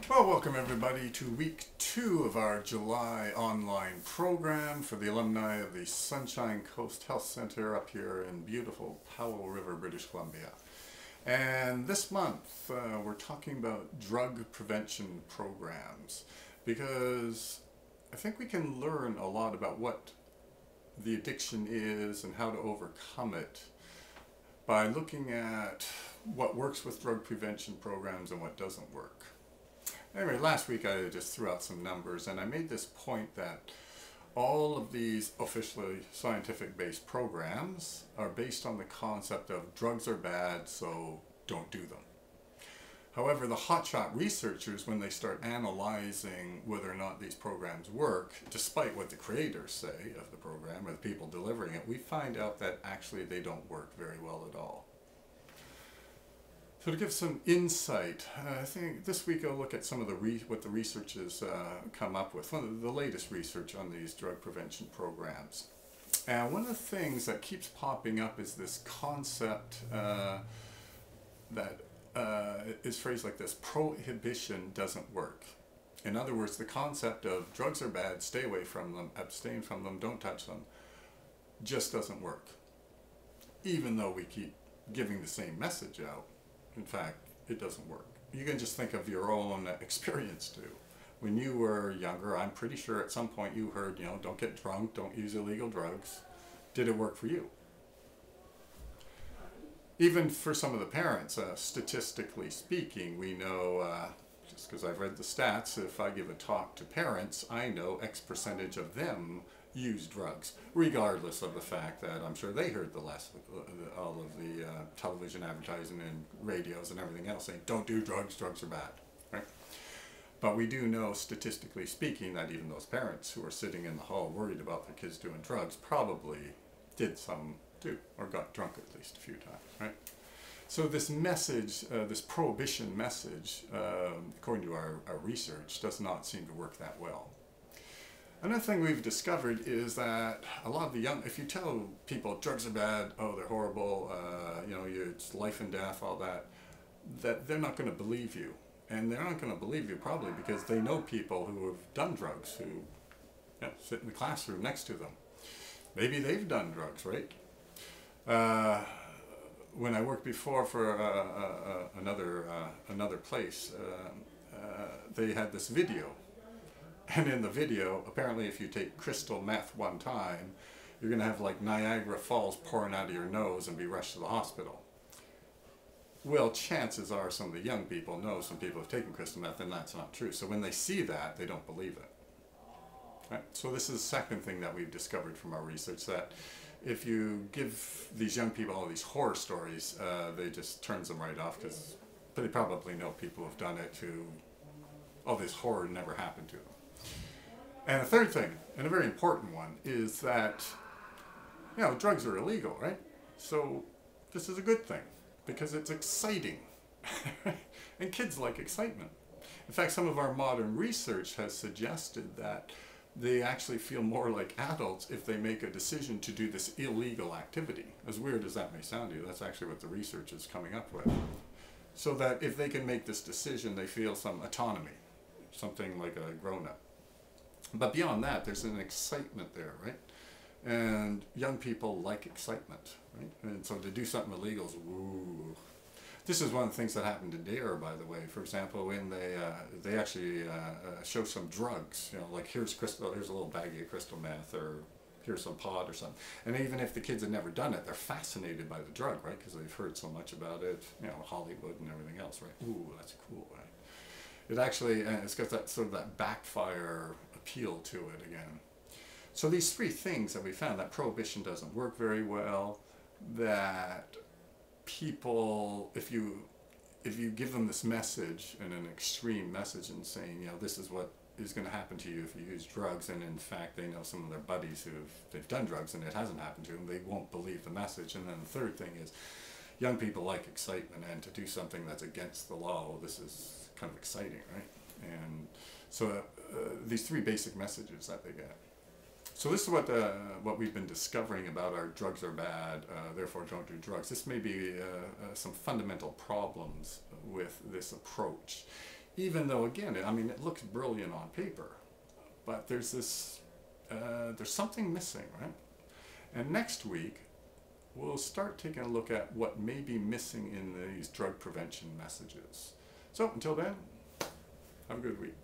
Well, welcome everybody to week 2 of our July online program for the alumni of the Sunshine Coast Health Center up here in beautiful Powell River, British Columbia. And this month we're talking about drug prevention programs because I think we can learn a lot about what the addiction is and how to overcome it by looking at what works with drug prevention programs and what doesn't work. Anyway, last week I just threw out some numbers and I made this point that all of these officially scientific-based programs are based on the concept of drugs are bad, so don't do them. However, the hotshot researchers, when they start analyzing whether or not these programs work, despite what the creators say of the program or the people delivering it, we find out that actually they don't work very well at all. So to give some insight, I think this week I'll look at some of what the researchers come up with, one of the latest research on these drug prevention programs. And one of the things that keeps popping up is this concept that is phrased like this: prohibition doesn't work. In other words, the concept of drugs are bad, stay away from them, abstain from them, don't touch them, just doesn't work. Even though we keep giving the same message out, in fact, it doesn't work. You can just think of your own experience too. When you were younger, I'm pretty sure at some point you heard, don't get drunk, don't use illegal drugs. Did it work for you? Even for some of the parents, statistically speaking, we know, just because I've read the stats, if I give a talk to parents, I know X percentage of them use drugs, regardless of the fact that I'm sure they heard all of the television advertising and radios and everything else saying, don't do drugs, drugs are bad, right? But we do know, statistically speaking, that even those parents who are sitting in the hall worried about their kids doing drugs probably did some too, or got drunk at least a few times, right? So this message, this prohibition message, according to our research, does not seem to work that well. Another thing we've discovered is that a lot of the young, if you tell people drugs are bad, oh they're horrible, it's life and death, all that they're not going to believe you. And they're not going to believe you probably because they know people who have done drugs, who sit in the classroom next to them. Maybe they've done drugs, right? When I worked before for another place, they had this video. And in the video, apparently if you take crystal meth one time, you're going to have like Niagara Falls pouring out of your nose and be rushed to the hospital. Well, chances are some of the young people know some people have taken crystal meth, and that's not true. So when they see that, they don't believe it. Right? So this is the second thing that we've discovered from our research, that if you give these young people all these horror stories, they just turns them right off because they probably know people who have done it who, this horror never happened to them. And a third thing, and a very important one, is that, drugs are illegal, right? So this is a good thing because it's exciting. And kids like excitement. In fact, some of our modern research has suggested that they actually feel more like adults if they make a decision to do this illegal activity. As weird as that may sound to you, that's actually what the research is coming up with. So that if they can make this decision, they feel some autonomy, something like a grown-up. But beyond that, there's an excitement there, right? And young people like excitement, right? And so to do something illegal is, ooh. This is one of the things that happened to DARE, by the way. For example, when they actually show some drugs, like here's a little baggie of crystal meth, or here's some pot or something. And even if the kids have never done it, they're fascinated by the drug, right? Because they've heard so much about it, Hollywood and everything else, right? Ooh, that's cool, right? It actually, it's got that sort of that backfire appeal to it again. So these three things that we found, that prohibition doesn't work very well, that people, if you give them this message, and an extreme message, and saying, this is what is going to happen to you if you use drugs, and in fact they know some of their buddies they've done drugs and it hasn't happened to them, they won't believe the message. And then the third thing is, young people like excitement, and to do something that's against the law, this is kind of exciting, right? And so these three basic messages that they get. So this is what we've been discovering about our drugs are bad, therefore don't do drugs. This may be some fundamental problems with this approach. Even though, again, I mean, it looks brilliant on paper, but there's this, there's something missing, right? And next week, we'll start taking a look at what may be missing in these drug prevention messages. So until then, have a good week.